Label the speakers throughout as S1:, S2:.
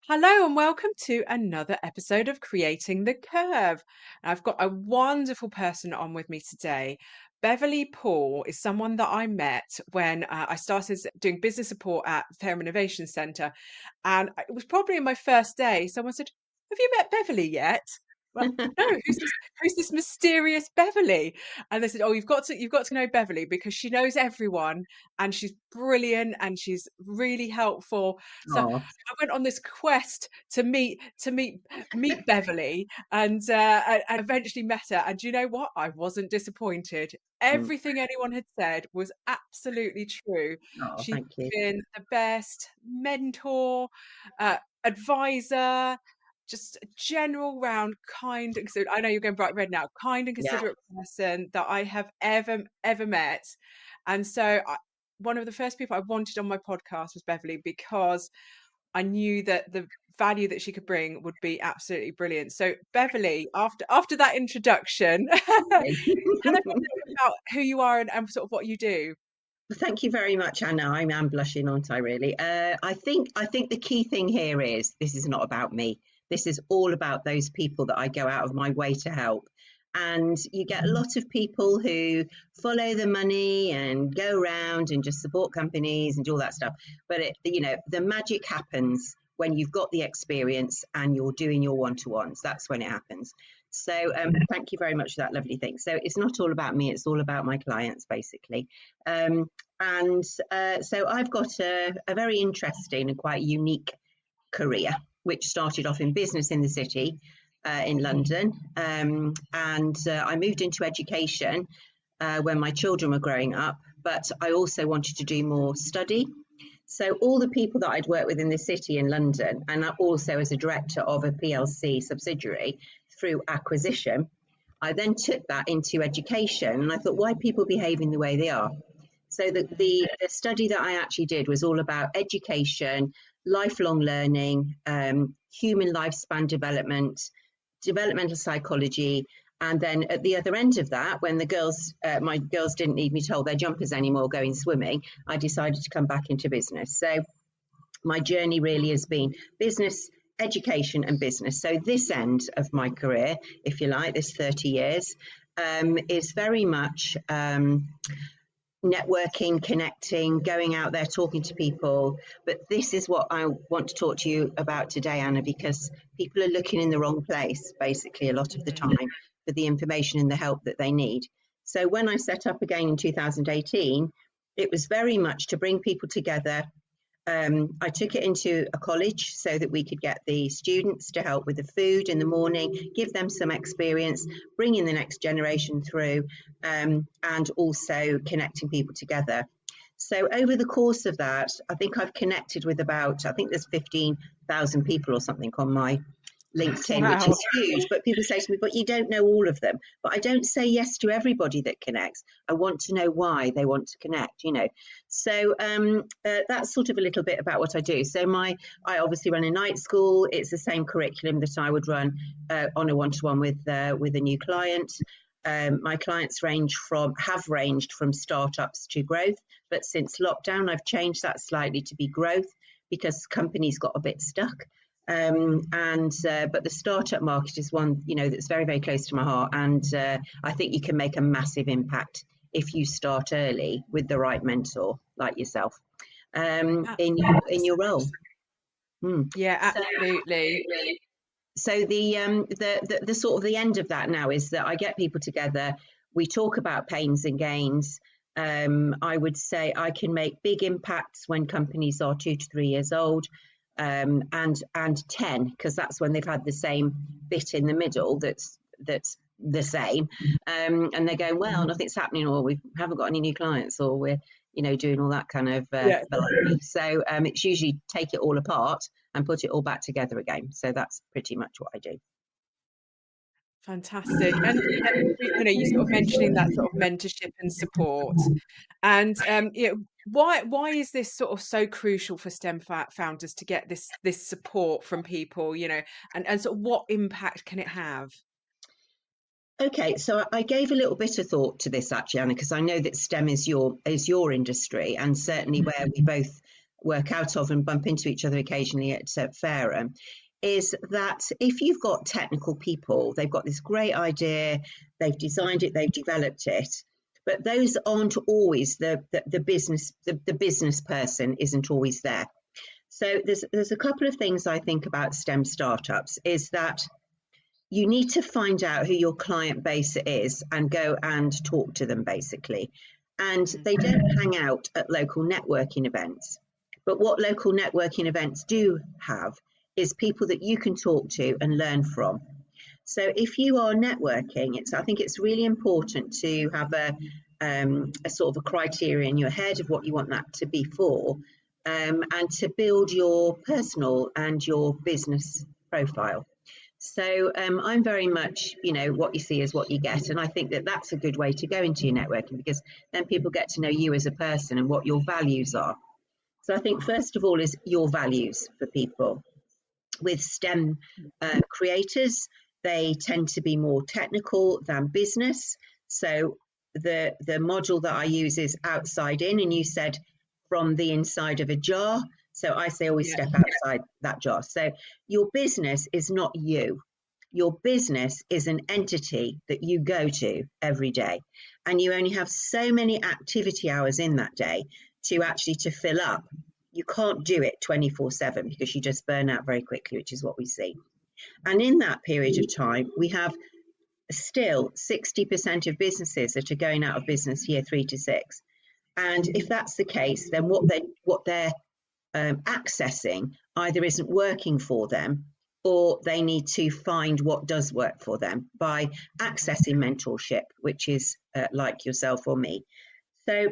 S1: Hello and welcome to another episode of Creating the Curve. I've got a wonderful person on with me today. Beverly Poole is someone that I met when I started doing business support at Fairham Innovation Centre. And it was probably in my first day. Someone said, "Have you met Beverly yet?" Well, no, who's this mysterious Beverly? And they said, "Oh, you've got to know Beverly because she knows everyone and she's brilliant and she's really helpful." So
S2: Oh,
S1: I went on this quest to meet Beverly and eventually met her. And do you know what? I wasn't disappointed.
S2: mm,
S1: Everything anyone had said was absolutely true.
S2: oh,
S1: She's
S2: thank you.
S1: been the best mentor, advisor, just a general round kind and considerate. I know you're going bright red now. Kind and
S2: Yeah.
S1: considerate person that I have ever met. And so one of the first people I wanted on my podcast was Beverly because I knew that the value that she could bring would be absolutely brilliant. So Beverly, after that introduction, tell everyone a little bit about who you are and sort of what you do.
S2: Well, thank you very much, Anna. I'm blushing, aren't I? Really. I think the key thing here is this is not about me. This is all about those people that I go out of my way to help. And you get a lot of people who follow the money and go around and just support companies and do all that stuff. But the magic happens when you've got the experience and you're doing your one-to-ones. That's when it happens. So thank you very much for that lovely thing. So it's not all about me. It's all about my clients, basically. Um, and so I've got a very interesting and quite unique career, which started off in business in the city in London. And I moved into education when my children were growing up, but I also wanted to do more study. So all the people that I'd worked with in the city in London, and also as a director of a PLC subsidiary through acquisition, I then took that into education and I thought, why are people behaving the way they are? So the study that I actually did was all about education, lifelong learning, human lifespan development, developmental psychology. And then at the other end of that, when my girls didn't need me to hold their jumpers anymore going swimming, I decided to come back into business. So my journey really has been business, education, and business. So this end of my career, if you like, this 30 years, is very much networking, connecting, going out there, talking to people. But this is what I want to talk to you about today, Anna, because people are looking in the wrong place, basically, a lot of the
S1: Mm.
S2: time for the information and the help that they need. So when I set up again in 2018, it was very much to bring people together. I took it into a college so that we could get the students to help with the food in the morning, give them some experience, bring in the next generation through, and also connecting people together. So over the course of that, I think I've connected with I think there's 15,000 people or something on my LinkedIn, which
S1: Wow.
S2: is huge. But people say to me, but you don't know all of them. But I don't say yes to everybody that connects. I want to know why they want to connect. So that's sort of a little bit about what I do. So I obviously run a night school. It's the same curriculum that I would run on a one-to-one with a new client. My clients have ranged from startups to growth, but since lockdown, I've changed that slightly to be growth because companies got a bit stuck. But the startup market is one that's very, very close to my heart, and I think you can make a massive impact if you start early with the right mentor like yourself in your role. Hmm.
S1: Yeah,
S2: So,
S1: absolutely.
S2: so the sort of the end of that now is that I get people together. We talk about pains and gains. I would say I can make big impacts when companies are 2 to 3 years old, and 10 because that's when they've had the same bit in the middle that's the same, and they're going, well, nothing's happening, or we haven't got any new clients, or we're doing all that kind of
S1: Yeah.
S2: so it's usually take it all apart and put it all back together again. So that's pretty much what I do.
S1: Fantastic. And you sort of mentioning that sort of mentorship and support. And why is this sort of so crucial for STEM founders to get this support from people, and sort of what impact can it have?
S2: Okay, so I gave a little bit of thought to this actually, Anna, because I know that STEM is your industry, and certainly where work out of and bump into each other occasionally at Fareham, is that if you've got technical people, they've got this great idea, they've designed it, they've developed it, but those aren't always the business person isn't always there. So there's a couple of things I think about STEM startups is that you need to find out who your client base is and go and talk to them basically. And they don't hang out at local networking events. But what local networking events do have is people that you can talk to and learn from. So if you are networking, I think it's really important to have a sort of a criteria in your head of what you want that to be for, and to build your personal and your business profile. So I'm very much, what you see is what you get. And I think that that's a good way to go into your networking, because then people get to know you as a person and what your values are. So I think first of all is your values for people. With STEM creators, they tend to be more technical than business. So the model that I use is outside in, and you said from the inside of a jar. So I say always step outside that jar. So your business is not you. Your business is an entity that you go to every day, and you only have so many activity hours in that day to fill up. You can't do it 24/7 because you just burn out very quickly, which is what we see. And in that period of time, we have still 60% of businesses that are going out of business year 3 to 6. And if that's the case, then what they're accessing either isn't working for them, or they need to find what does work for them by accessing mentorship, which is like yourself or me. So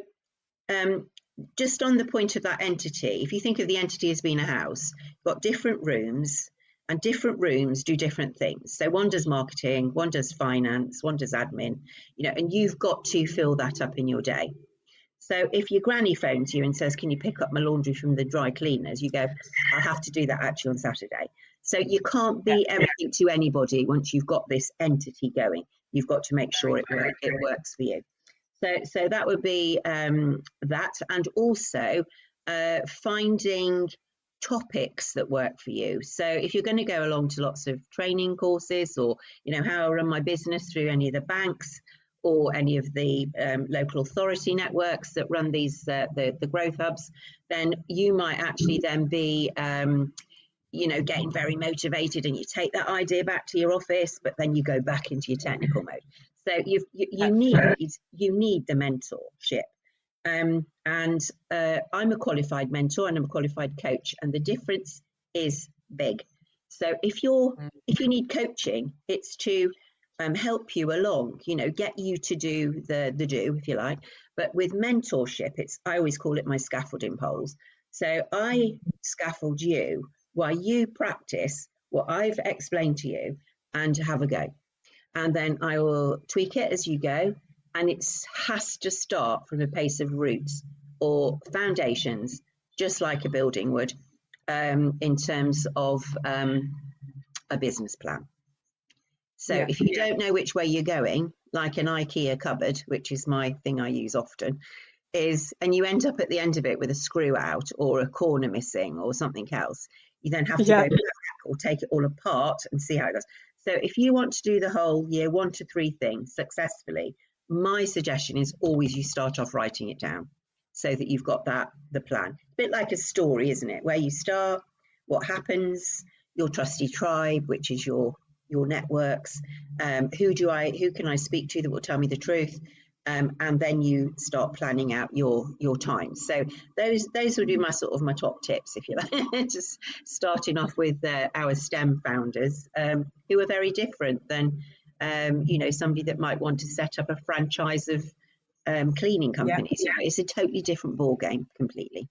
S2: just on the point of that entity, if you think of the entity as being a house, you've got different rooms, and different rooms do different things. So one does marketing, one does finance, one does admin, and you've got to fill that up in your day. So if your granny phones you and says, can you pick up my laundry from the dry cleaners? You go, I'll have to do that actually on Saturday. So you can't be everything to anybody once you've got this entity going. You've got to make sure it works for you. So that would be that. And also finding topics that work for you. So if you're going to go along to lots of training courses, or, how I run my business through any of the banks, or any of the local authority networks that run these, the growth hubs, then you might actually then be, getting very motivated, and you take that idea back to your office, but then you go back into your technical mode. So you need the mentorship. And I'm a qualified mentor and I'm a qualified coach, and the difference is big. So if you need coaching, it's to help you along, get you to do the do, if you like. But with mentorship, I always call it my scaffolding poles. So I scaffold you while you practice what I've explained to you and have a go. And then I will tweak it as you go. And it has to start from a place of roots or foundations, just like a building would, in terms of a business plan. So if you don't know which way you're going, like an IKEA cupboard, which is my thing I use often, and you end up at the end of it with a screw out or a corner missing or something else, you then have to go back or take it all apart and see how it goes. So if you want to do the whole year 1 to 3 things successfully, my suggestion is always you start off writing it down so that you've got the plan. A bit like a story, isn't it? Where you start, what happens, your trusty tribe, which is your networks, who can I speak to that will tell me the truth, and then you start planning out your time. So those would be my top tips, if you like. Just starting off with our STEM founders, who are very different than somebody that might want to set up a franchise of cleaning companies. It's a totally different ball game completely.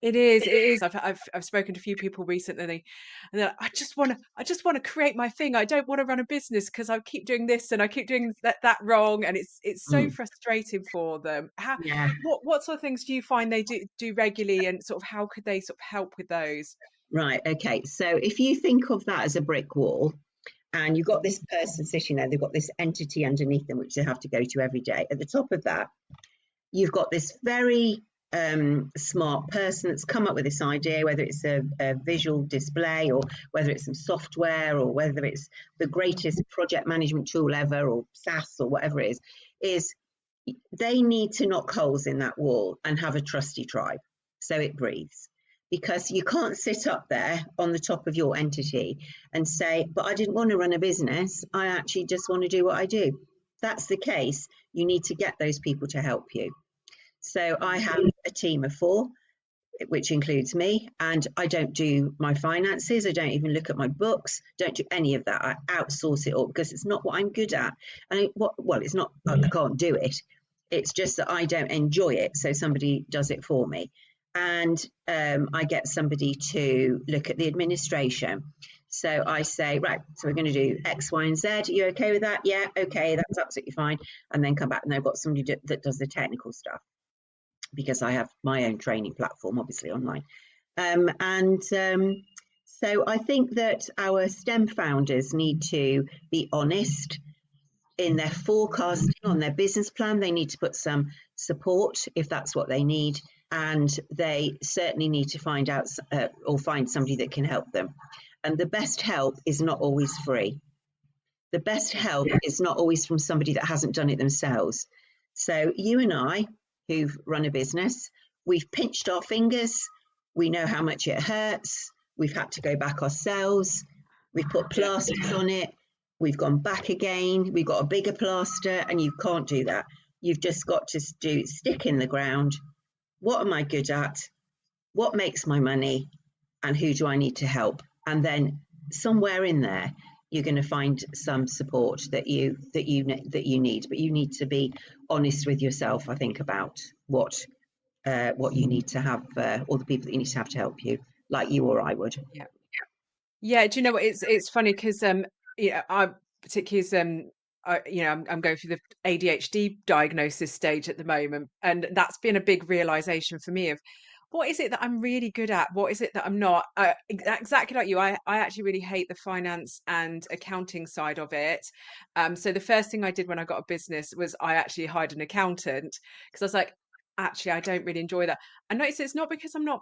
S1: It is. It is. I've spoken to a few people recently, and I just want to create my thing. I don't want to run a business because I keep doing this and I keep doing that wrong, and it's so frustrating for them. What sort of things do you find they do regularly, and sort of how could they sort of help with those?
S2: Right. Okay. So if you think of that as a brick wall, and you've got this person sitting there, they've got this entity underneath them which they have to go to every day. At the top of that, you've got this very smart person that's come up with this idea, whether it's a visual display or whether it's some software or whether it's the greatest project management tool ever or SaaS or whatever it is they need to knock holes in that wall and have a trusty tribe so it breathes. Because you can't sit up there on the top of your entity and say, but I didn't want to run a business. I actually just want to do what I do. That's the case. You need to get those people to help you. So I have a team of 4, which includes me, and I don't do my finances. I don't even look at my books, don't do any of that. I outsource it all because it's not what I'm good at. And it's not, I can't do it. It's just that I don't enjoy it. So somebody does it for me. And I get somebody to look at the administration. So I say, right, so we're going to do X, Y, and Z. Are you okay with that? Yeah, okay, that's absolutely fine. And then come back and they've got somebody that does the technical stuff, because I have my own training platform, obviously online. So I think that our STEM founders need to be honest in their forecasting on their business plan. They need to put some support if that's what they need. And they certainly need to find out or find somebody that can help them. And the best help is not always free. The best help is not always from somebody that hasn't done it themselves. So you and I, who've run a business, we've pinched our fingers. We know how much it hurts. We've had to go back ourselves. We've put
S1: Yeah.
S2: plasters on it. We've gone back again. We've got a bigger plaster, and you can't do that. You've just got to do stick in the ground. What am I good at? What makes my money? And who do I need to help? And then somewhere in there, you're going to find some support that you need. But you need to be honest with yourself, I think, about what you need to have, or the people that you need to have help you, like you or I would.
S1: Yeah. Yeah, do you know what? It's funny because yeah, I particularly as I'm going through the ADHD diagnosis stage at the moment, and that's been a big realization for me of what is it that I'm really good at? What is it that I'm not? Exactly like you, I actually really hate the finance and accounting side of it. So the first thing I did when I got a business was I actually hired an accountant because I was like, actually, I don't really enjoy that. I noticed it's not because I'm not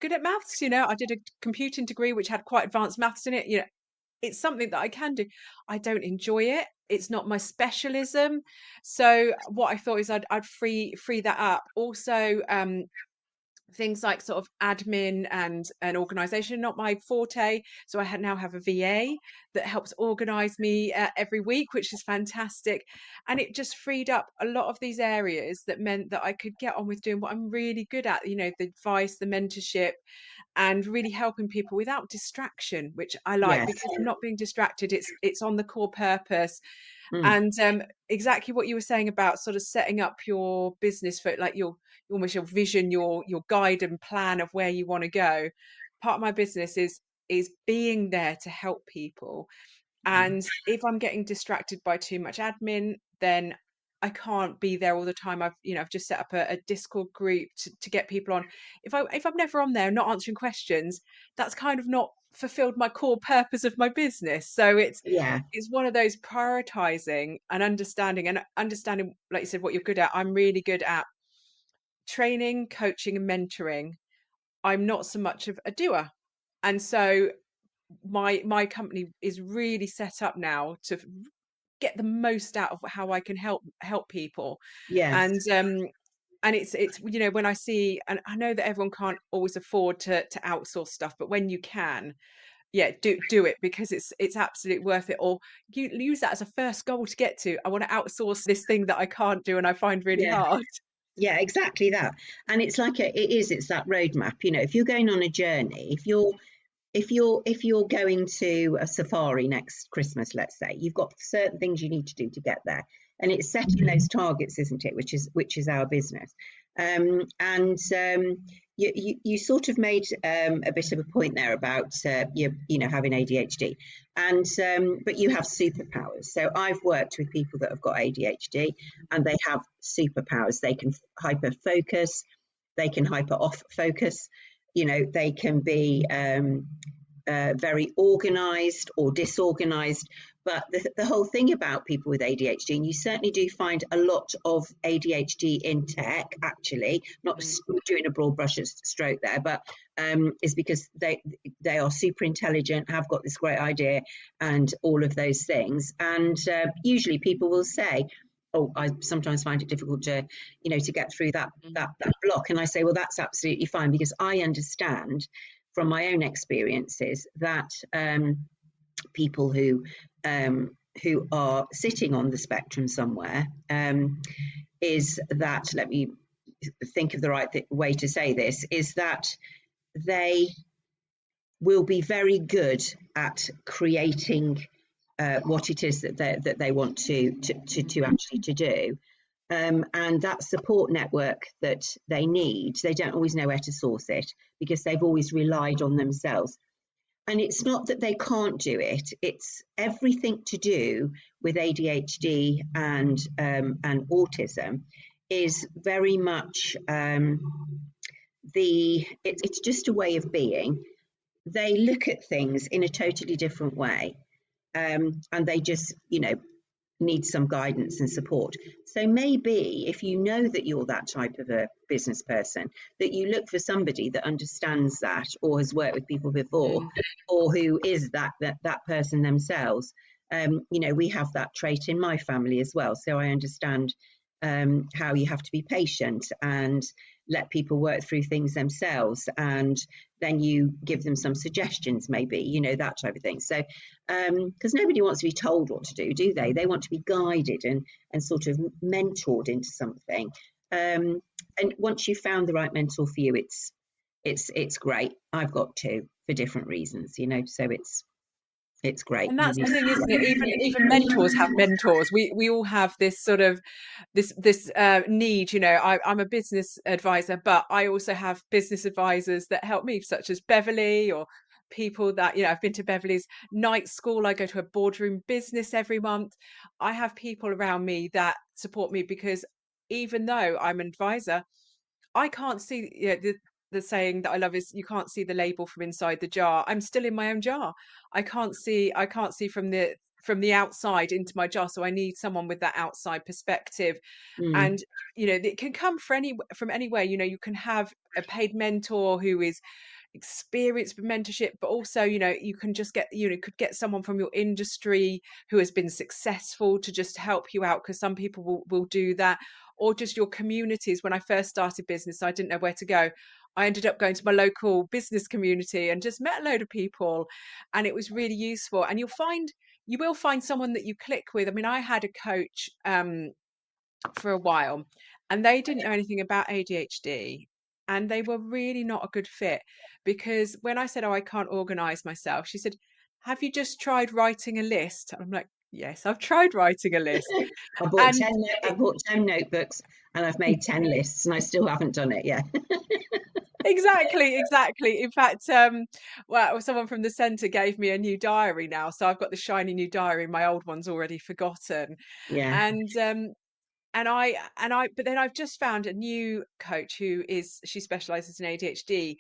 S1: good at maths. I did a computing degree which had quite advanced maths in it. It's something that I can do. I don't enjoy it. It's not my specialism. So what I thought is I'd free that up. Also, things like sort of admin and an organization, not my forte. So I now have a VA that helps organize me every week, which is fantastic. And it just freed up a lot of these areas that meant that I could get on with doing what I'm really good at, the advice, the mentorship, and really helping people without distraction, which I like
S2: Yes.
S1: because I'm not being distracted. It's on the core purpose.
S2: Mm.
S1: And exactly what you were saying about sort of setting up your business for like your almost your vision, your guide and plan of where you want to go. Part of my business is being there to help people.
S2: Mm.
S1: And if I'm getting distracted by too much admin, then I can't be there all the time. I've just set up a Discord group to get people on. If I'm never on there and not answering questions, that's kind of not fulfilled my core purpose of my business. So
S2: Yeah.
S1: it's one of those prioritizing and understanding, like you said, what you're good at. I'm really good at training, coaching, and mentoring. I'm not so much of a doer. And so my company is really set up now to get the most out of how I can help people.
S2: Yes.
S1: And it's when I see, and I know that everyone can't always afford to outsource stuff, but when you can, yeah, do it because it's absolutely worth it. Or you use that as a first goal to get to. I want to outsource this thing that I can't do and I find really
S2: Yeah.
S1: hard.
S2: Yeah, exactly that. And it's like it's that roadmap. If you're going on a journey, if you're going to a safari next Christmas, let's say, you've got certain things you need to do to get there, and it's setting those targets, isn't it? Which is our business. And you sort of made a bit of a point there about having ADHD, and but you have superpowers. So I've worked with people that have got ADHD, and they have superpowers. They can hyper focus, they can hyper off focus. They can be very organized or disorganized, But the whole thing about people with ADHD, and you certainly do find a lot of ADHD in tech, actually, not
S1: Mm,
S2: doing a broad brush stroke there, but is because they are super intelligent, have got this great idea, and all of those things. And usually people will say, "Oh, I sometimes find it difficult to, to get through that block." And I say, "Well, that's absolutely fine because I understand from my own experiences that." People who are sitting on the spectrum somewhere is that, let me think of the right way to say this, is that they will be very good at creating what it is that they want to actually to do. And that support network that they need, they don't always know where to source it because they've always relied on themselves. And it's not that they can't do it, it's everything to do with ADHD and autism is very much it's just a way of being. They look at things in a totally different way. And they just, need some guidance and support. So maybe if you know that you're that type of a business person, that you look for somebody that understands that or has worked with people before,
S1: mm.
S2: or who is that person themselves. We have that trait in my family as well, so I understand how you have to be patient and let people work through things themselves, and then you give them some suggestions, maybe, that type of thing. So because nobody wants to be told what to do they want to be guided and sort of mentored into something. And once you've found the right mentor for you, it's great. I've got two for different reasons, so it's great.
S1: And that's the thing, isn't it? Even mentors have mentors. We all have this sort of this need. I'm a business advisor, but I also have business advisors that help me, such as Beverly, or people that, I've been to Beverly's night school. I go to a boardroom business every month. I have people around me that support me because even though I'm an advisor, I can't see, the saying that I love is you can't see the label from inside the jar. I'm still in my own jar. I can't see from the outside into my jar. So I need someone with that outside perspective.
S2: Mm,
S1: And it can come from anywhere. You can have a paid mentor who is experience with mentorship, but also, you can just get, could get someone from your industry who has been successful to just help you out, because some people will do that. Or just your communities. When I first started business, I didn't know where to go. I ended up going to my local business community and just met a load of people, and it was really useful. And you will find someone that you click with. I mean, I had a coach for a while, and they didn't know anything about ADHD, and they were really not a good fit, because when I said, "Oh, I can't organize myself," she said, "Have you just tried writing a list?" And I'm like, "Yes, I've tried writing a list."
S2: I bought
S1: And
S2: 10 I
S1: it,
S2: bought 10 notebooks and I've made 10 lists and I still haven't done it yet.
S1: exactly, exactly. In fact, well, someone from the centre gave me a new diary now, so I've got the shiny new diary. My old one's already forgotten.
S2: Yeah.
S1: And but then I've just found a new coach she specializes in ADHD,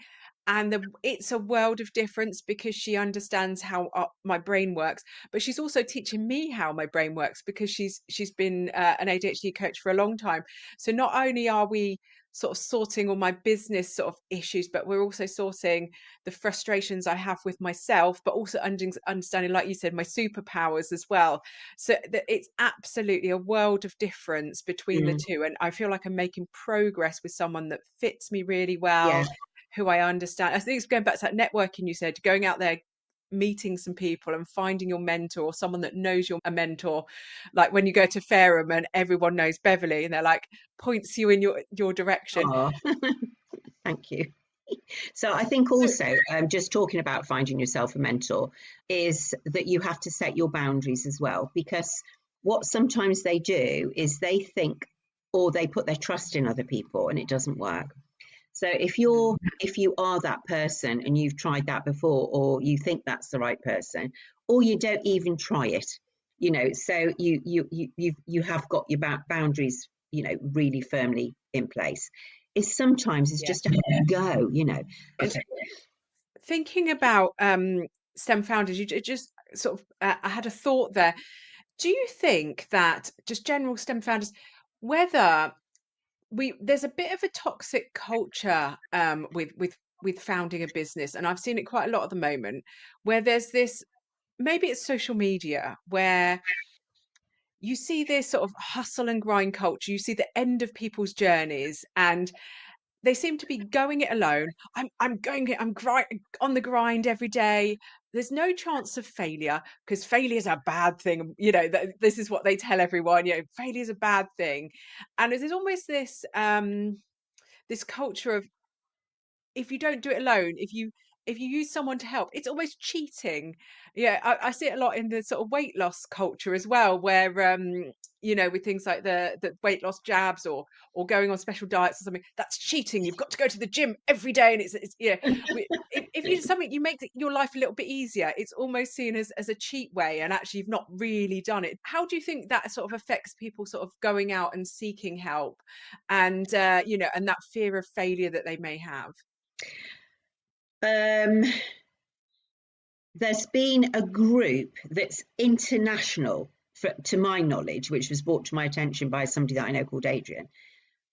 S1: and it's a world of difference, because she understands how my brain works, but she's also teaching me how my brain works, because she's been an ADHD coach for a long time. So not only are we sort of sorting all my business sort of issues, but we're also sorting the frustrations I have with myself, but also understanding, like you said, my superpowers as well. So it's absolutely a world of difference between the
S2: Mm,
S1: two. And I feel like I'm making progress with someone that fits me really
S2: yeah.
S1: well, who I understand. I think it's going back to that networking you said, going out there, meeting some people and finding your mentor, or someone that knows you're a mentor. Like when you go to Fairham and everyone knows Beverly, and they're like, points you in your direction.
S2: Oh, thank you. So I think
S1: So
S2: also, just talking about finding yourself a mentor, is that you have to set your boundaries as well. Because what sometimes they do is they think, or they put their trust in other people and it doesn't work. So
S1: mm,
S2: if you are that person and you've tried that before, or you think that's the right person, or you don't even try it, so you have got your boundaries, really firmly in place. Is sometimes it's
S1: yeah.
S2: just to have you go,
S1: And thinking about STEM founders, you just sort of, I had a thought there. Do you think that just general STEM founders, whether there's a bit of a toxic culture with founding a business, and I've seen it quite a lot at the moment, where there's this, maybe it's social media, where you see this sort of hustle and grind culture. You see the end of people's journeys, and they seem to be going it alone. I'm going it. On the grind every day. There's no chance of failure, because failure is a bad thing. This is what they tell everyone. Failure is a bad thing, and there's almost this culture of, if you don't do it alone, if you use someone to help, it's almost cheating. Yeah, I see it a lot in the sort of weight loss culture as well, where with things like the weight loss jabs, or going on special diets or something, that's cheating. You've got to go to the gym every day, and it's if you do something, you make your life a little bit easier. It's almost seen as a cheat way, and actually you've not really done it. How do you think that sort of affects people sort of going out and seeking help, and and that fear of failure that they may have?
S2: Um, there's been a group that's international, to my knowledge, which was brought to my attention by somebody that I know called Adrian.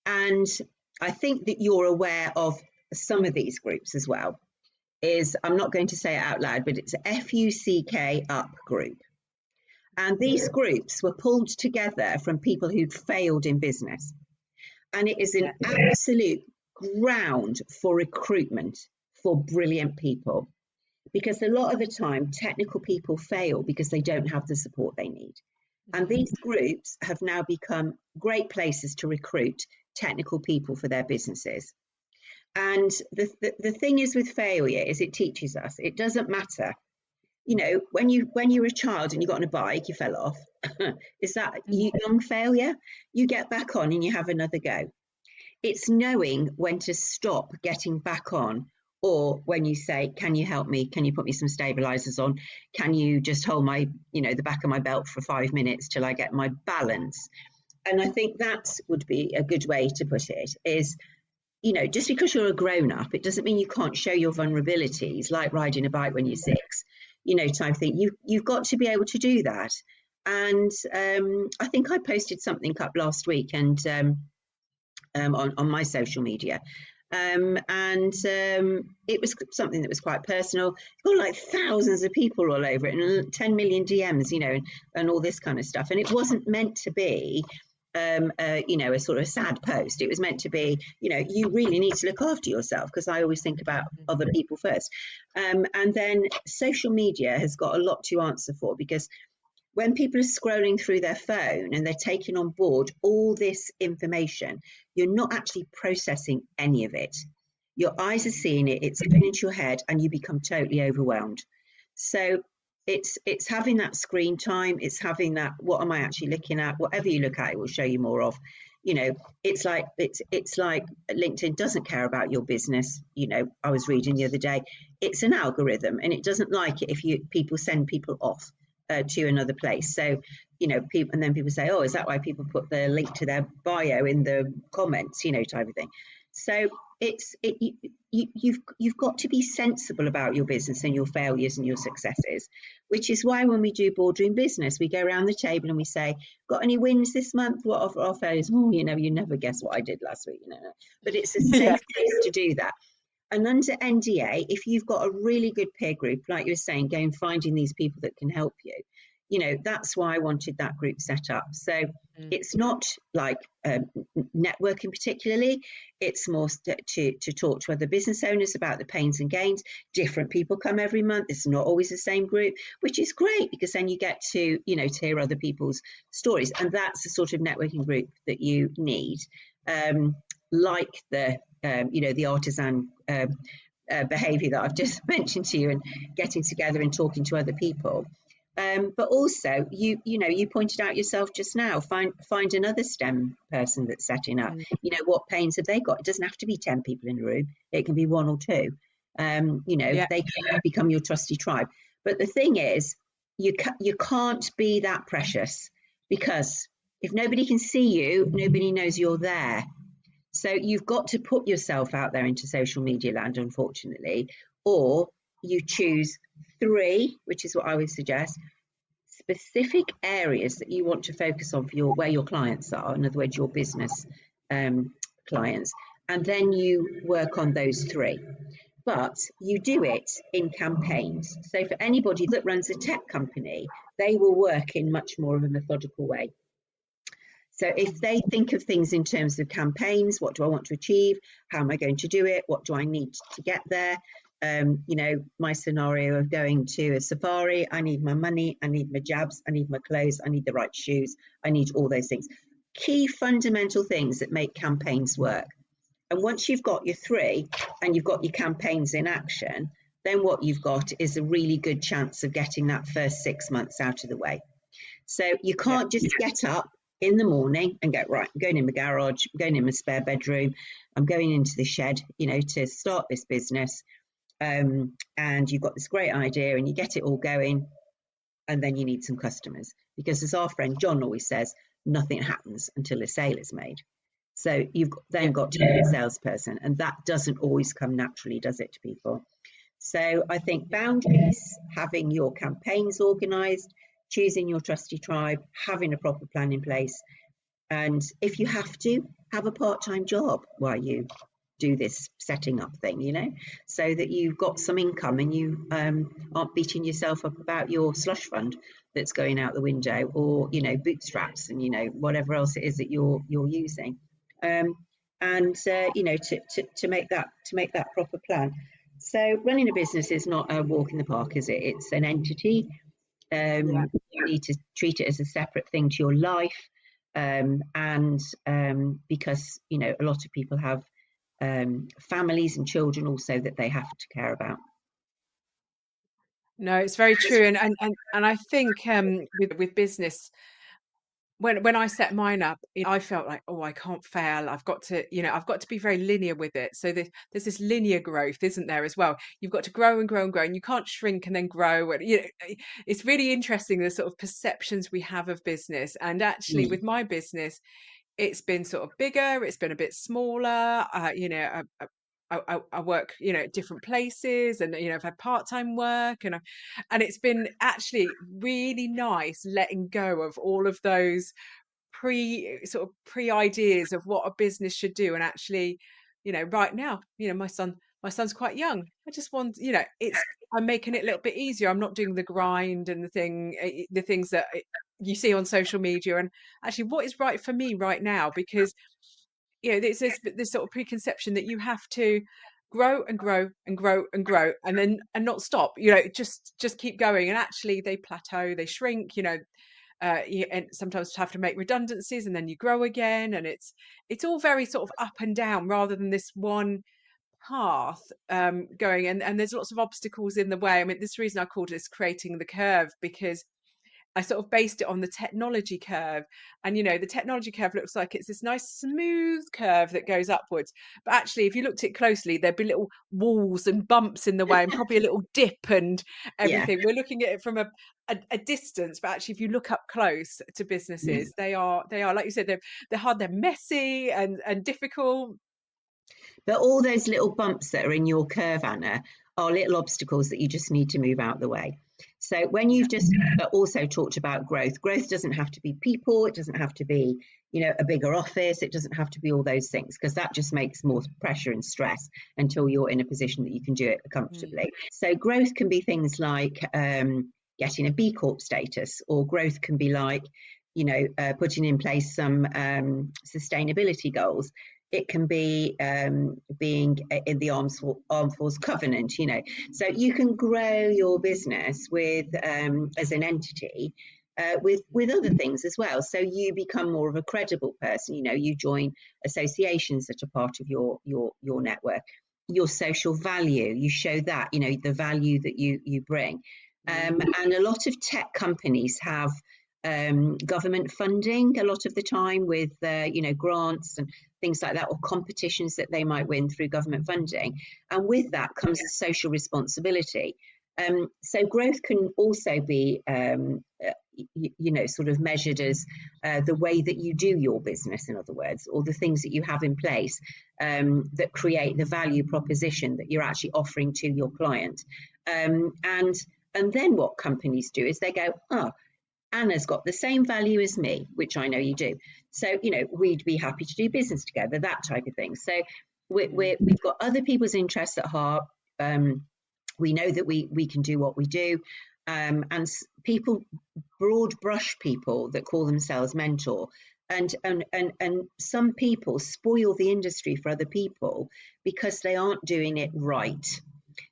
S2: And I think that you're aware of some of these groups as well. I'm not going to say it out loud, but it's FUCK Up Group. And these groups were pulled together from people who'd failed in business. And it is an
S1: Yeah.
S2: absolute ground for recruitment for brilliant people. Because a lot of the time, technical people fail because they don't have the support they need. And
S1: Mhm.
S2: these groups have now become great places to recruit technical people for their businesses. And the thing is with failure is it teaches us it doesn't matter. When you're a child and you got on a bike, you fell off. Is that
S1: Mm.
S2: young failure? You get back on and you have another go. It's knowing when to stop getting back on, or when you say, can you help me? Can you put me some stabilizers on? Can you just hold the back of my belt for 5 minutes till I get my balance? And I think that would be a good way to put it is, just because you're a grown up, it doesn't mean you can't show your vulnerabilities, like riding a bike when you're 6, type thing. You've got to be able to do that. And I think I posted something up last week, and on my social media. It was something that was quite personal. Got like thousands of people all over it, and 10 million DMs, and all this kind of stuff. And it wasn't meant to be a sort of sad post. It was meant to be, you really need to look after yourself, because I always think about other people first. And then social media has got a lot to answer for, because when people are scrolling through their phone and they're taking on board all this information, you're not actually processing any of it. Your eyes are seeing it, it's going into your head, and you become totally overwhelmed. So it's having that screen time, it's having that, what am I actually looking at? Whatever you look at, it will show you more of. It's like LinkedIn doesn't care about your business. I was reading the other day, it's an algorithm, and it doesn't like it if people send people off to another place. So, people, and then people say, "Oh, is that why people put the link to their bio in the comments?" Type of thing. So you've got to be sensible about your business and your failures and your successes, which is why when we do boardroom business, we go around the table and we say, "Got any wins this month? What are our failures?" Oh, you never guess what I did last week. But it's a
S1: Yeah.
S2: safe place to do that. And under NDA, if you've got a really good peer group, like you were saying, go and finding these people that can help you. That's why I wanted that group set up. So
S1: Mm.
S2: it's not like networking particularly. It's more to talk to other business owners about the pains and gains. Different people come every month. It's not always the same group, which is great, because then you get to hear other people's stories, and that's the sort of networking group that you need. Like the artisan behaviour that I've just mentioned to you, and getting together and talking to other people. But also, you pointed out yourself just now. Find another STEM person that's setting up.
S1: Mm.
S2: What pains have they got? It doesn't have to be 10 people in a room. It can be 1 or 2.
S1: Yeah.
S2: They can become your trusty tribe. But the thing is, you can't be that precious, because if nobody can see you, nobody knows you're there. So you've got to put yourself out there into social media land, unfortunately, or you choose 3, which is what I would suggest, specific areas that you want to focus on for where your clients are, in other words, your business clients, and then you work on those 3. But you do it in campaigns. So for anybody that runs a tech company, they will work in much more of a methodical way. So if they think of things in terms of campaigns, what do I want to achieve? How am I going to do it? What do I need to get there? My scenario of going to a safari, I need my money, I need my jabs, I need my clothes, I need the right shoes, I need all those things. Key fundamental things that make campaigns work. And once you've got your 3 and you've got your campaigns in action, then what you've got is a really good chance of getting that first 6 months out of the way. So you
S1: Yeah.
S2: can't just get up in the morning and go, right, I'm going in my garage, I'm going in my spare bedroom, I'm going into the shed, to start this business. And you've got this great idea and you get it all going, and then you need some customers. Because as our friend John always says, nothing happens until a sale is made. So you've then got to be a salesperson, and that doesn't always come naturally, does it, to people? So I think boundaries, having your campaigns organised, choosing your trusty tribe, having a proper plan in place, and if you have to, have a part-time job while you do this setting up thing, so that you've got some income and you aren't beating yourself up about your slush fund that's going out the window, or bootstraps, and whatever else it is that you're using, and to make that proper plan. So running a business is not a walk in the park, is it? It's an entity.
S1: Yeah.
S2: You need to treat it as a separate thing to your life, and because a lot of people have families and children also that they have to care about.
S1: No, it's very true. And I think with business, when I set mine up, I felt like, oh, I can't fail. I've got to be very linear with it. So there's this linear growth, isn't there, as well? You've got to grow and grow and grow, and you can't shrink and then grow. And it's really interesting, the sort of perceptions we have of business. And actually,
S2: Mm.
S1: with my business, it's been sort of bigger, it's been a bit smaller. I work, at different places, and I've had part-time work, and it's been actually really nice letting go of all of those pre ideas of what a business should do, and actually, right now, my son's quite young. I just want, it's I'm making it a little bit easier. I'm not doing the grind and the things that you see on social media, and actually what is right for me right now, because there's this sort of preconception that you have to grow and grow and grow and grow, and not stop, just keep going, and actually they plateau, they shrink, and sometimes have to make redundancies, and then you grow again, and it's all very sort of up and down, rather than this one path going, and there's lots of obstacles in the way. I mean, this reason I called this creating the curve, because I sort of based it on the technology curve. And, the technology curve looks like it's this nice smooth curve that goes upwards. But actually, if you looked at it closely, there'd be little walls and bumps in the way, and probably a little dip and
S2: Yeah.
S1: everything. We're looking at it from a distance, but actually, if you look up close to businesses, they are, like you said, they're hard, they're messy and difficult.
S2: But all those little bumps that are in your curve, Anna, are little obstacles that you just need to move out the way. So when
S1: Yeah.
S2: you've just also talked about growth doesn't have to be people, it doesn't have to be, a bigger office, it doesn't have to be all those things, because that just makes more pressure and stress until you're in a position that you can do it
S1: Mm.
S2: comfortably. So growth can be things like getting a B Corp status, or growth can be like, putting in place some sustainability goals. It can be being in the armed force covenant, So you can grow your business with as an entity, with other things as well. So you become more of a credible person. You join associations that are part of your network. Your social value, you show that, the value that you bring.
S1: Mm.
S2: And a lot of tech companies have government funding a lot of the time, with grants and things like that, or competitions that they might win through government funding, and with that comes a social responsibility. So growth can also be sort of measured as the way that you do your business, in other words, or the things that you have in place that create the value proposition that you're actually offering to your client. And And then what companies do is they go, oh, Anna's got the same value as me, which I know you do. So, we'd be happy to do business together, that type of thing. So
S1: Mm.
S2: we've got other people's interests at heart. We know that we can do what we do. And people, broad brush people that call themselves mentor. And some people spoil the industry for other people because they aren't doing it right.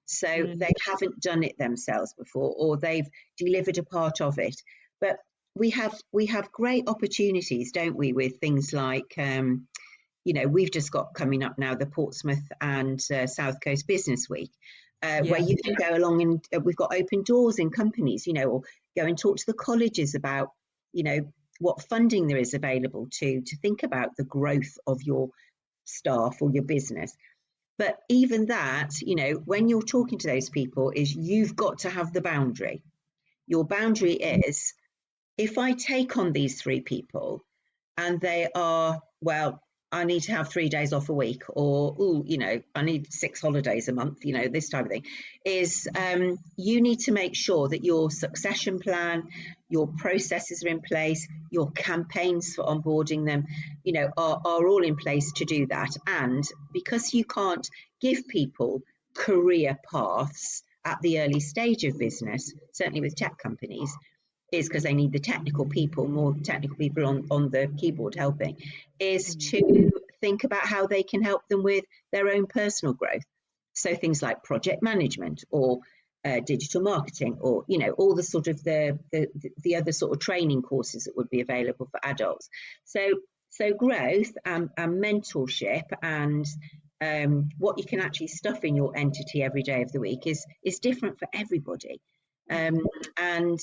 S2: So
S1: Mm.
S2: they haven't done it themselves before, or they've delivered a part of it. But we have great opportunities, don't we, with things like we've just got coming up now the Portsmouth and South Coast Business Week, where
S1: Yeah.
S2: you can go along and we've got open doors in companies, or go and talk to the colleges about, what funding there is available to think about the growth of your staff or your business. But even that, when you're talking to those people, is you've got to have the boundary. Your boundary is, if I take on these three people and they are, well, I need to have 3 days off a week, or, I need 6 holidays a month, this type of thing, is you need to make sure that your succession plan, your processes are in place, your campaigns for onboarding them, are all in place to do that. And because you can't give people career paths at the early stage of business, certainly with tech companies, is because they need the technical people, more technical people on the keyboard helping, is
S1: Mm.
S2: to think about how they can help them with their own personal growth. So things like project management, or digital marketing, or all the sort of the other sort of training courses that would be available for adults. So growth and mentorship and what you can actually stuff in your entity every day of the week is different for everybody. Um,
S1: Mm.
S2: and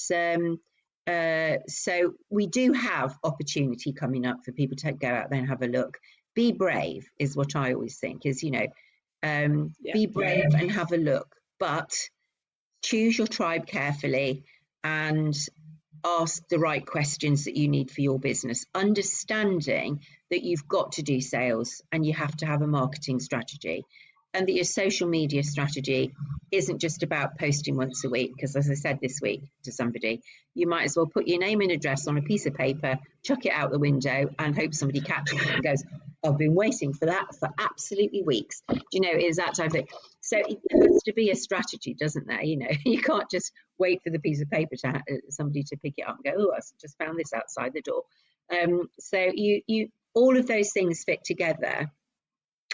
S2: So we do have opportunity coming up for people to go out there and have a look. Be brave is what I always think is,
S1: Yeah.
S2: be brave and have a look, but choose your tribe carefully and ask the right questions that you need for your business, understanding that you've got to do sales and you have to have a marketing strategy, and that your social media strategy isn't just about posting once a week. Because, as I said this week to somebody, you might as well put your name and address on a piece of paper, chuck it out the window, and hope somebody catches it and goes, I've been waiting for that for absolutely weeks. Is that type of thing. So it has to be a strategy, doesn't there? You can't just wait for the piece of paper to somebody to pick it up and go, oh, I just found this outside the door. So you all of those things fit together.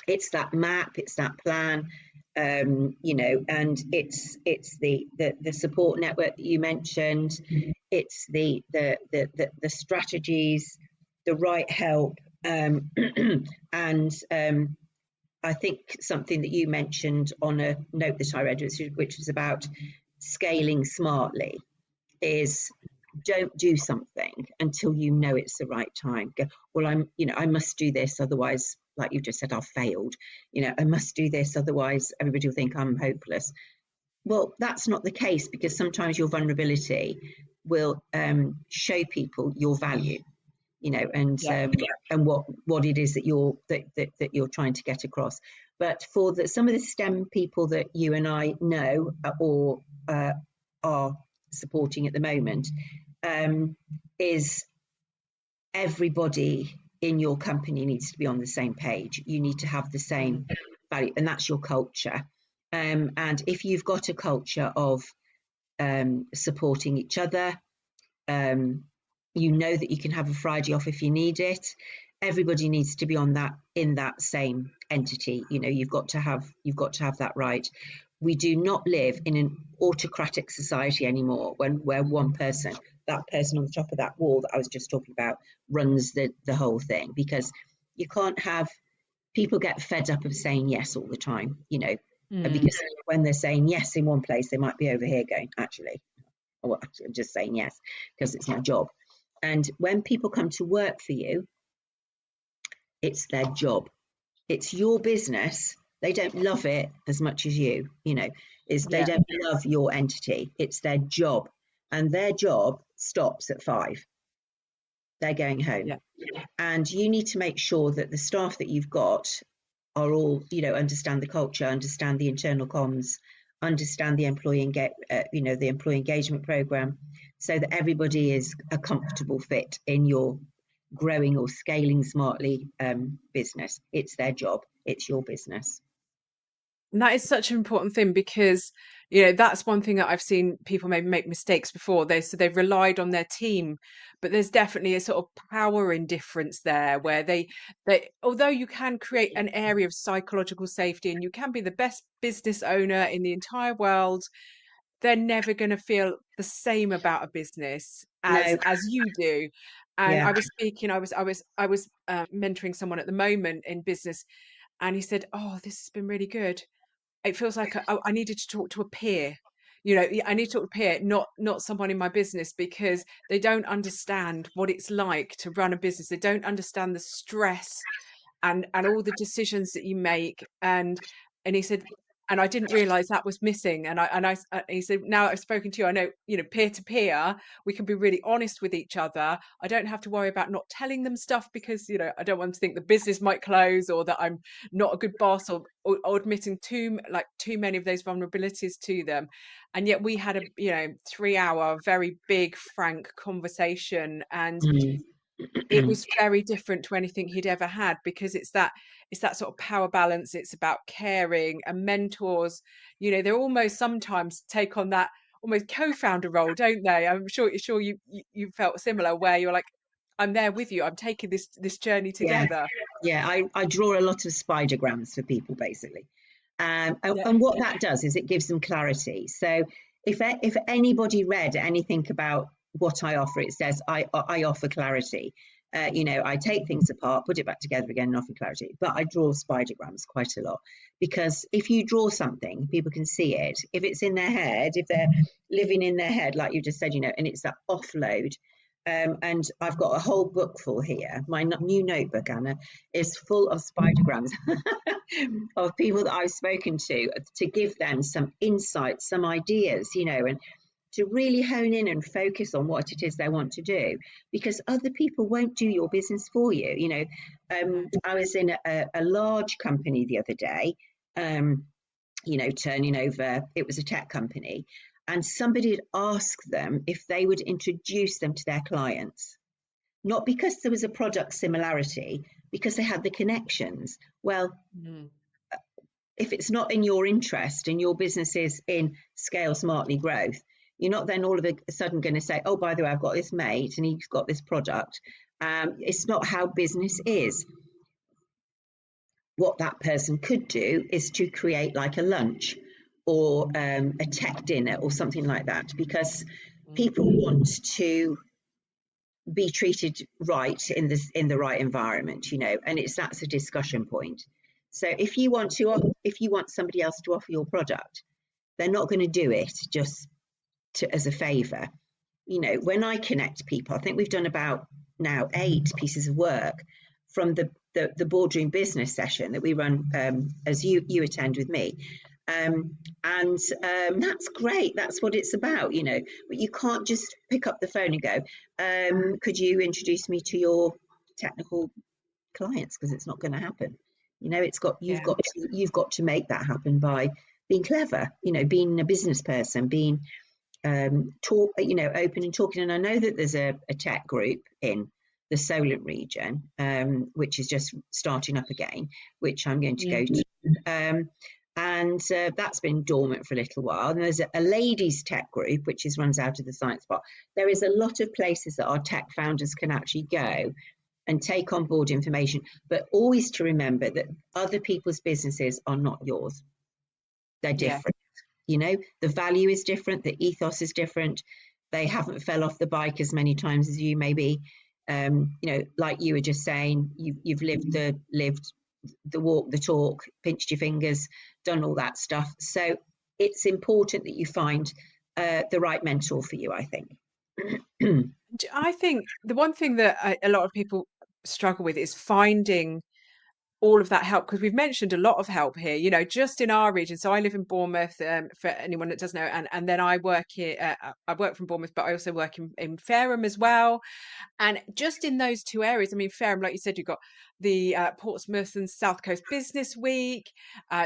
S2: It's that map, it's that plan, and it's the support network that you mentioned. It's the strategies, the right help, and I think something that you mentioned on a note that I read, which was about scaling smartly, is don't do something until you know it's the right time. Go, well, I must do this, otherwise, like you just said, I've failed. I must do this, otherwise everybody will think I'm hopeless. Well, that's not the case, because sometimes your vulnerability will show people your value,
S1: Yeah.
S2: and what it is that you're trying to get across. But for some of the STEM people that you and I know, or are supporting at the moment, is everybody in your company needs to be on the same page. You need to have the same
S1: Mm.
S2: value, and that's your culture. And if you've got a culture of supporting each other, um, that you can have a Friday off if you need it. Everybody needs to be in that same entity. You've got to have that right. We do not live in an autocratic society anymore, where one person, that person on the top of that wall that I was just talking about, runs the whole thing, because you can't have people get fed up of saying yes all the time,
S1: Mm.
S2: because when they're saying yes in one place, they might be over here going, actually, or I'm just saying yes because it's my job. And when people come to work for you, it's their job. It's your business. They don't love it as much as you, is they
S1: Yeah.
S2: don't love your entity. It's their job. And their job stops at 5. They're going home.
S1: Yeah.
S2: And you need to make sure that the staff that you've got are all, understand the culture, understand the internal comms, understand the the employee engagement program, so that everybody is a comfortable fit in your growing or scaling smartly business. It's their job. It's your business.
S1: And that is such an important thing because, that's one thing that I've seen people maybe make mistakes before. They've relied on their team, but there's definitely a sort of power in difference there where they although you can create an area of psychological safety and you can be the best business owner in the entire world, they're never going to feel the same about a business
S2: No,
S1: as you do. And
S2: yeah,
S1: I was mentoring someone at the moment in business, and he said, "Oh, this has been really good. It feels like I needed to talk to a peer. I need to talk to a peer, not someone in my business, because they don't understand what it's like to run a business. They don't understand the stress and all the decisions that you make." And he said, and I didn't realize that was missing. He said, now I've spoken to you, I know, peer to peer, we can be really honest with each other. I don't have to worry about not telling them stuff because, I don't want to think the business might close or that I'm not a good boss, or admitting too many of those vulnerabilities to them. And yet we had a, 3 hour, very big, frank conversation. And
S2: mm,
S1: it was very different to anything he'd ever had, because it's that sort of power balance. It's about caring, and mentors, they're almost sometimes take on that almost co-founder role, don't they? I'm sure you felt similar, where you're like, I'm there with you, I'm taking this journey
S2: yeah,
S1: together.
S2: yeah. I draw a lot of spidergrams for people basically,
S1: Yeah.
S2: and what that does is it gives them clarity. So if anybody read anything about what I offer, it says I offer clarity. I take things apart, put it back together again, and offer clarity. But I draw spidergrams quite a lot, because if you draw something, people can see it. If it's in their head, if they're living in their head, like you just said, and it's that offload. And I've got a whole book full here. My new notebook, Anna, is full of spidergrams of people that I've spoken to give them some insights, some ideas, and to really hone in and focus on what it is they want to do, because other people won't do your business for you. I was in a large company the other day, turning over, it was a tech company, and somebody had asked them if they would introduce them to their clients, not because there was a product similarity, because they had the connections. Well,
S1: Mm.
S2: if it's not in your interest and your business is in scale smartly growth, you're not then all of a sudden going to say, oh, by the way, I've got this mate and he's got this product. It's not how business is. What that person could do is to create like a lunch or a tech dinner or something like that, because
S1: Mm.
S2: people want to be treated right in the right environment, and that's a discussion point. So if you want somebody else to offer your product, they're not going to do it just as a favor. When I connect people, I think we've done about now 8 pieces of work from the boardroom business session that we run, as you attend with me. And that's great. That's what it's about, But you can't just pick up the phone and go, could you introduce me to your technical clients? Because it's not going to happen.
S1: Yeah.
S2: You've got to make that happen by being clever, being a business person, being open and talking. And I know that there's a tech group in the Solent region, which is just starting up again, which I'm going to go to. And that's been dormant for a little while. And there's a ladies tech group, which runs out of the science park. There is a lot of places that our tech founders can actually go and take on board information, but always to remember that other people's businesses are not yours. They're
S1: Yeah.
S2: different. The value is different, the ethos is different. They haven't fell off the bike as many times as you, maybe. Like you were just saying, you've lived the walk, the talk, pinched your fingers, done all that stuff. So it's important that you find the right mentor for you, I think.
S1: I think the one thing that a lot of people struggle with is finding all of that help, because we've mentioned a lot of help here, just in our region. So I live in Bournemouth, for anyone that doesn't know, and then I work here. I work from Bournemouth, but I also work in Fareham as well. And just in those two areas, I mean, Fareham, like you said, you've got the Portsmouth and South Coast Business Week.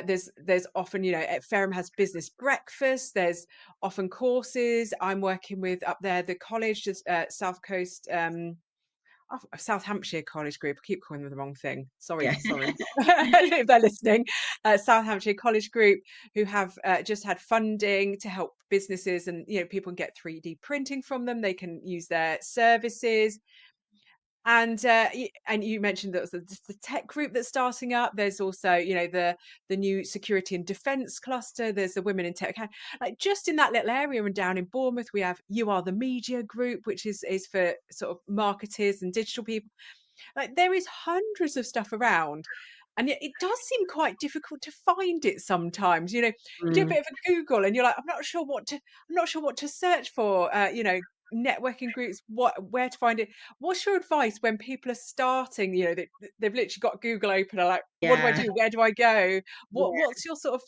S1: There's often, Fareham has business breakfast. There's often courses. I'm working with up there the college, South Coast. South Hampshire College Group. I keep calling them the wrong thing.
S2: Yeah.
S1: Sorry, if they're listening. South Hampshire College Group, who have just had funding to help businesses, and people can get 3D printing from them. They can use their services. And you mentioned that the tech group that's starting up. There's also, the new security and defence cluster. There's the Women in Tech. Like, just in that little area, and down in Bournemouth, we have You Are the Media Group, which is for sort of marketers and digital people. Like, there is hundreds of stuff around, and yet it does seem quite difficult to find it sometimes. You do a
S2: Mm,
S1: bit of a Google, and you're like, I'm not sure what to search for. Networking groups, where to find it. What's your advice when people are starting? They've literally got Google open. Are like, what do I
S2: yeah.
S1: do? Where do I go?
S2: Yeah.
S1: What's your sort of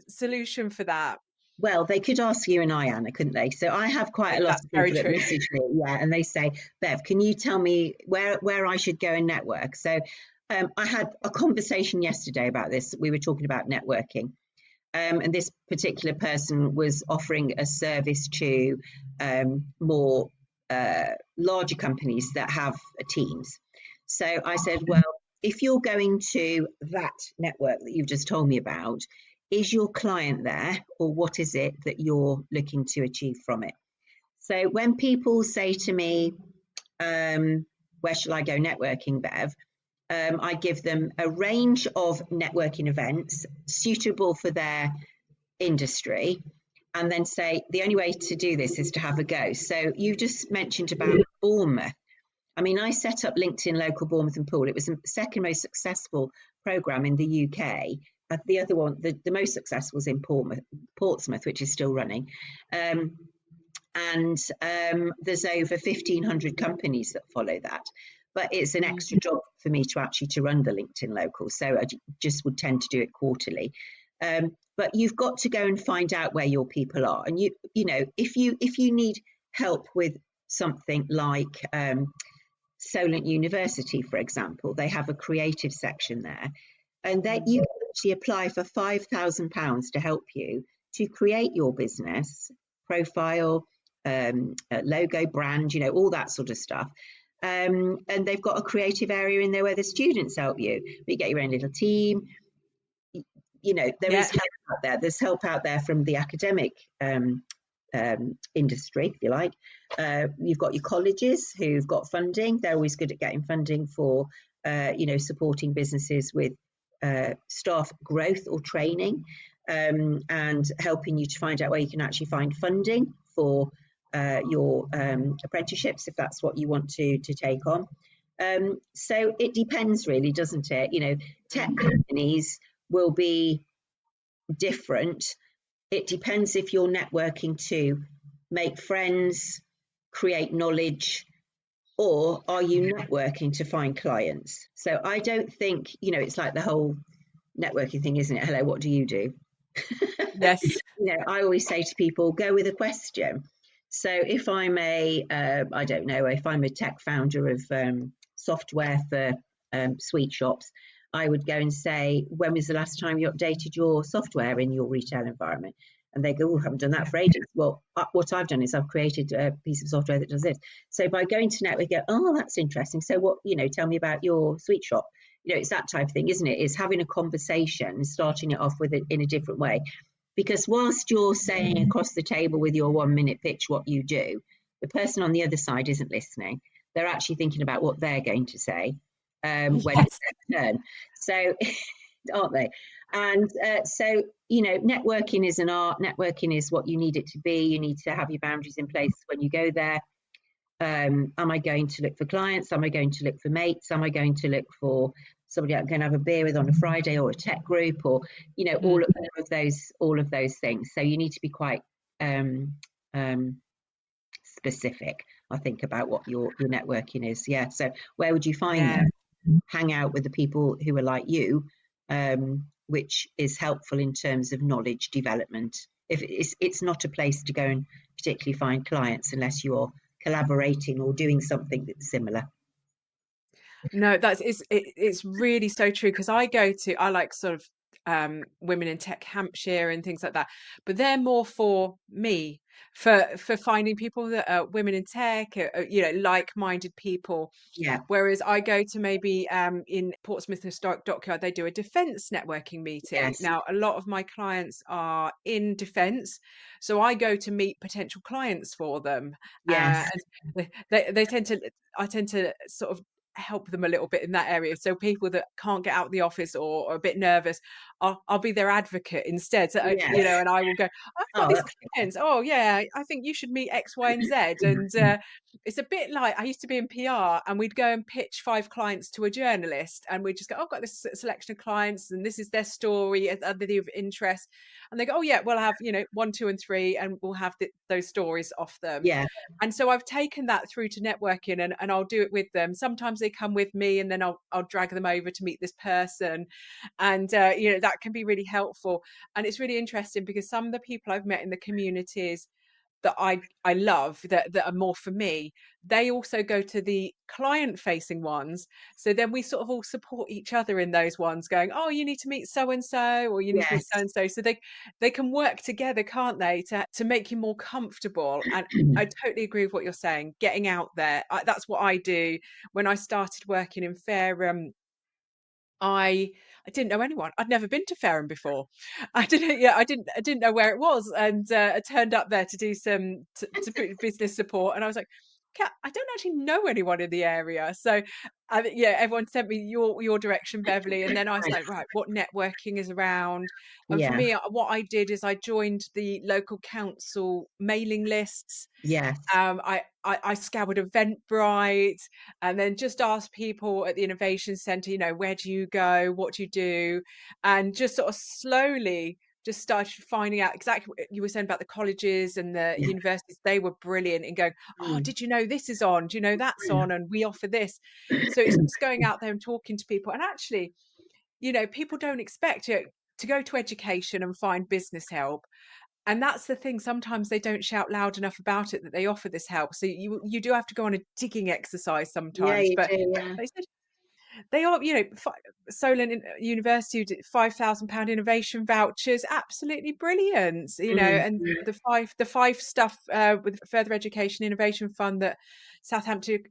S1: solution for that?
S2: Well, they could ask you and I, Anna, couldn't they? So I have quite a lot
S1: That's
S2: of
S1: very
S2: people that
S1: true.
S2: message me, yeah, and they say, Bev, can you tell me where I should go and network? So I had a conversation yesterday about this. We were talking about networking. And this particular person was offering a service to more larger companies that have teams. So I said, well, if you're going to that network that you've just told me about, is your client there, or what is it that you're looking to achieve from it? So when people say to me, where shall I go networking, Bev? I give them a range of networking events suitable for their industry, and then say the only way to do this is to have a go. So you just mentioned about Bournemouth. I mean, I set up LinkedIn Local Bournemouth and Poole. It was the second most successful program in the UK. The other one, the most successful, was in Portsmouth, which is still running. Um, and there's over 1,500 companies that follow that. But it's an
S1: Mm.
S2: extra job for me to run the LinkedIn Local, so I just would tend to do it quarterly. But you've got to go and find out where your people are, and if you need help with something like Solent University, for example, they have a creative section there, and that you
S1: Mm.
S2: can actually apply for £5,000 to help you to create your business profile, logo, brand, all that sort of stuff. And they've got a creative area in there where the students help you. But you get your own little team. There is
S1: Yeah.
S2: help out there. There's help out there from the academic industry, if you like. You've got your colleges who've got funding. They're always good at getting funding for, supporting businesses with staff growth or training, and helping you to find out where you can actually find funding for your apprenticeships, if that's what you want to take on. So it depends, really, doesn't it? Tech
S1: Mm.
S2: companies will be different. It depends if you're networking to make friends, create knowledge, or are you networking to find clients? So I don't think, it's like the whole networking thing, isn't it? Hello, what do you do?
S1: Yes.
S2: I always say to people, go with a question. So if I'm I don't know, if I'm a tech founder of software for sweet shops, I would go and say, when was the last time you updated your software in your retail environment? And they go, oh, I haven't done that for ages. Well, what I've done is I've created a piece of software that does this. So by going to network, go, oh, that's interesting. So what, tell me about your sweet shop. It's that type of thing, isn't it? It's having a conversation, starting it off with it in a different way. Because whilst you're saying across the table with your 1 minute pitch what you do, the person on the other side isn't listening. They're actually thinking about what they're going to say when it's
S1: Yes.
S2: their turn. So, aren't they? And networking is an art. Networking is what you need it to be. You need to have your boundaries in place when you go there. Am I going to look for clients? Am I going to look for mates? Am I going to look for somebody I'm going to have a beer with on a Friday, or a tech group, or
S1: Mm.
S2: all of those things. So you need to be quite um, specific, I think, about what your networking is. Yeah. So where would you find
S1: Yeah.
S2: them? hang out with the people who are like you, which is helpful in terms of knowledge development. If it's not a place to go and particularly find clients unless you're collaborating or doing something that's similar.
S1: No, it's really so true because I like sort of women in tech Hampshire and things like that, but they're more for me for finding people that are women in tech, like-minded people.
S2: Yeah,
S1: Whereas I go to maybe in Portsmouth Historic Dockyard, they do a defence networking meeting.
S2: yes,
S1: Now, a lot of my clients are in defence, so I go to meet potential clients for them,
S2: yes,
S1: and they tend to. I tend to sort of help them a little bit in that area. So people that can't get out of the office or are a bit nervous, I'll be their advocate instead. So,
S2: yes.
S1: and I will go, I've got
S2: Oh,
S1: this
S2: that's
S1: client. Oh yeah, I think you should meet X, Y, and Z. And it's a bit like I used to be in PR, and we'd go and pitch 5 clients to a journalist, and we'd just go, "Oh, I've got this selection of clients, and this is their story. Are they of interest?" And they go, "Oh yeah, we'll have 1, 2, and 3, and we'll have those stories off them."
S2: yeah,
S1: And so I've taken that through to networking, and I'll do it with them. Sometimes they come with me, and then I'll drag them over to meet this person, and that can be really helpful. And it's really interesting because some of the people I've met in the communities that I love that are more for me, they also go to the client facing ones. So then we sort of all support each other in those ones, going, "Oh, you need to meet so and so, or you need to meet so
S2: yes,
S1: and so." So they can work together, can't they, to make you more comfortable. And I totally agree with what you're saying. Getting out there, that's what I do. When I started working in Fareham, I I didn't know anyone. I'd never been to Fareham before. I didn't know where it was, and I turned up there to do some to put business support, and I was like, I don't actually know anyone in the area." So, yeah, everyone sent me your direction, Beverly, and then I was like, right, what networking is around? And for
S2: yeah,
S1: me, what I did is I joined the local council mailing lists.
S2: yes,
S1: I scoured Eventbrite and then just asked people at the innovation center, where do you go? What do you do? And just sort of slowly just started finding out exactly what you were saying about the colleges and the
S2: yeah,
S1: universities. They were brilliant in going, "Oh,
S2: mm,
S1: did you know this is on? Do you know that's on? And we offer this." So it's just going out there and talking to people. And actually, people don't expect it to go to education and find business help, and that's the thing, sometimes they don't shout loud enough about it that they offer this help. So you do have to go on a digging exercise
S2: yeah,
S1: sometimes,
S2: you
S1: but
S2: do, yeah,
S1: they said they are, Solent University did £5,000 innovation vouchers, absolutely brilliant,
S2: mm,
S1: and
S2: mm,
S1: the five stuff with Further Education Innovation Fund that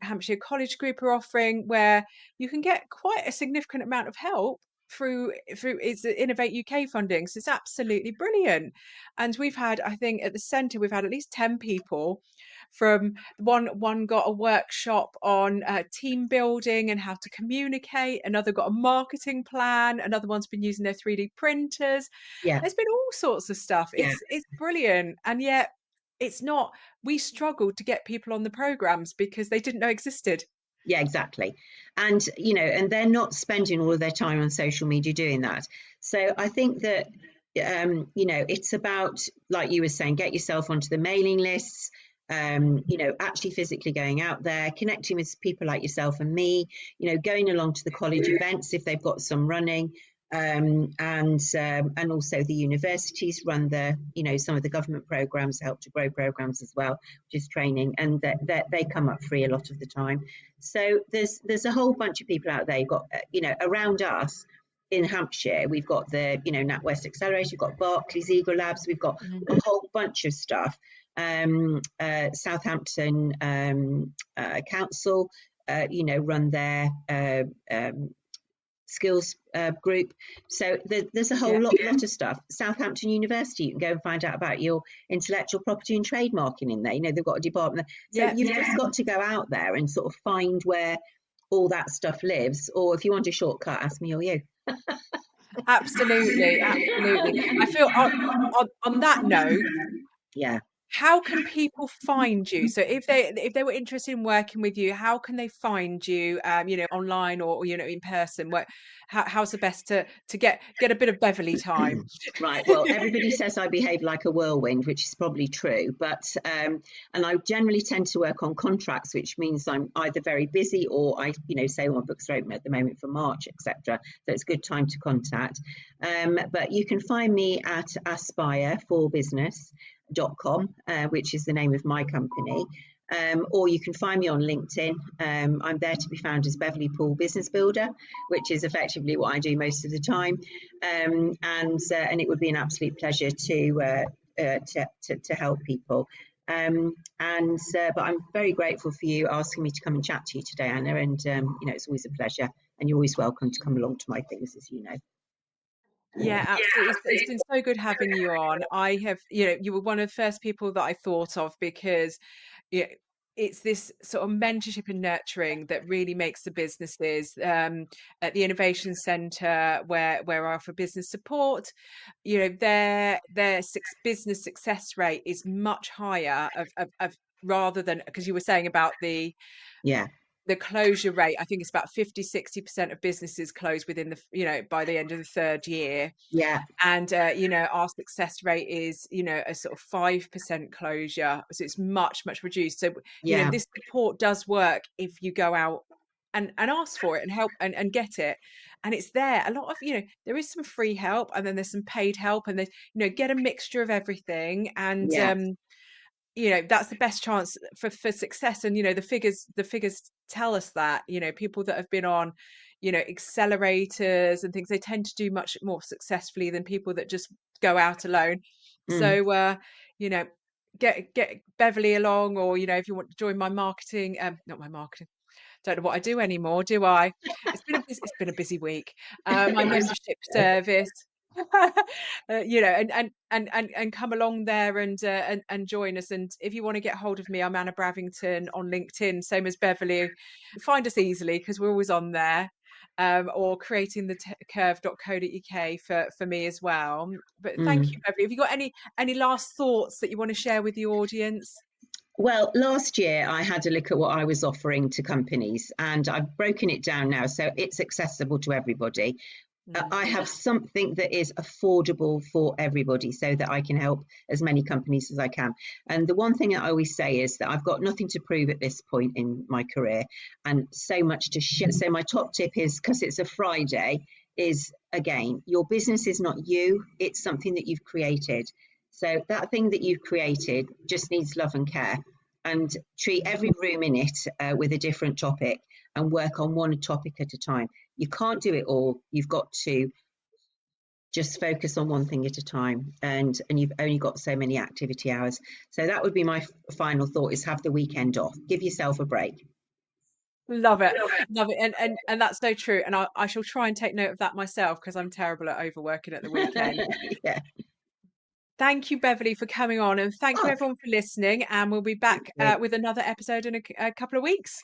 S1: Hampshire College Group are offering, where you can get quite a significant amount of help through it's the Innovate UK funding. So it's absolutely brilliant. And we've had, I think, at the centre, we've had at least 10 people from one got a workshop on team building and how to communicate. Another got a marketing plan. Another one's been using their 3D printers.
S2: yeah,
S1: There's been all sorts of stuff.
S2: yeah,
S1: It's brilliant, and yet it's not. We struggled to get people on the programs because they didn't know existed.
S2: yeah, exactly. And and they're not spending all of their time on social media doing that. So I think that it's about, like you were saying, get yourself onto the mailing lists. Actually physically going out there, connecting with people like yourself and me. Going along to the college events if they've got some running. And also the universities run some of the government programs, help to grow programs as well, which is training, and they come up free a lot of the time. So there's a whole bunch of people out there. You've got around us in Hampshire, we've got the NatWest Accelerator, we've got Barclays Eagle Labs, we've got a
S1: Mhm.
S2: whole bunch of stuff. Southampton Council, run their skills group. So there's a
S1: Yeah,
S2: whole lot of stuff. Southampton University, you can go and find out about your intellectual property and trademarking in there. They've got a department there. So
S1: yeah,
S2: you've just got to go out there and sort of find where all that stuff lives. Or if you want a shortcut, ask me or you.
S1: absolutely, absolutely. I feel on that note,
S2: Yeah.
S1: how can people find you? So if they were interested in working with you, how can they find you, online or, in person? How's the best to get a bit of Beverly time?
S2: Right. Well, everybody says I behave like a whirlwind, which is probably true. But and I generally tend to work on contracts, which means I'm either very busy or I, say my books are open at the moment for March, etc. So it's a good time to contact. But you can find me at aspireforbusiness.com, which is the name of my company. Or you can find me on LinkedIn. I'm there to be found as Beverly Poole Business Builder, which is effectively what I do most of the time. And it would be an absolute pleasure to help people. But I'm very grateful for you asking me to come and chat to you today, Anna. And it's always a pleasure, and you're always welcome to come along to my things, as you know.
S1: Yeah, absolutely. It's been so good having you on. I have, you were one of the first people that I thought of because, yeah, it's this sort of mentorship and nurturing that really makes the businesses, at the innovation center where I offer business support. Their business success rate is much higher of rather than, because you were saying about
S2: Yeah,
S1: the closure rate. I think it's about 50-60% of businesses close within by the end of the third year.
S2: yeah,
S1: And, our success rate is, a sort of 5% closure. So it's much, much reduced. So,
S2: yeah,
S1: this support does work if you go out and ask for it and help and get it. And it's there. A lot of, there is some free help and then there's some paid help and there's, get a mixture of everything. And,
S2: yeah.
S1: that's the best chance for success. And the figures tell us that, people that have been on, accelerators and things, they tend to do much more successfully than people that just go out alone.
S2: Mm.
S1: So you know get Beverly along, or if you want to join my marketing, not my marketing, don't know what I do anymore, do I? It's been a busy week. My membership service. And come along there and join us. And if you want to get hold of me, I'm Anna Bravington on LinkedIn, same as Beverly. Find us easily because we're always on there. Or creating the curve.co.uk for me as well. But thank you,
S2: Mm.
S1: Beverly. Have you got any last thoughts that you want to share with the audience?
S2: Well, last year I had a look at what I was offering to companies, and I've broken it down now so it's accessible to everybody.
S1: Mm.
S2: I have something that is affordable for everybody so that I can help as many companies as I can. And the one thing I always say is that I've got nothing to prove at this point in my career and so much to share. So, my top tip is, because it's a Friday, is again, your business is not you, it's something that you've created. So, that thing that you've created just needs love and care. And treat every room in it with a different topic and work on one topic at a time. You can't do it all. You've got to just focus on one thing at a time, and you've only got so many activity hours. So that would be my final thought: is have the weekend off, give yourself a break.
S1: Love it. Love it. And that's so true. And I shall try and take note of that myself because I'm terrible at overworking at the weekend.
S2: Yeah.
S1: Thank you, Beverly, for coming on, and thank you
S2: Oh,
S1: everyone for listening. And we'll be
S2: thank
S1: back
S2: you.
S1: with another episode in a couple of weeks.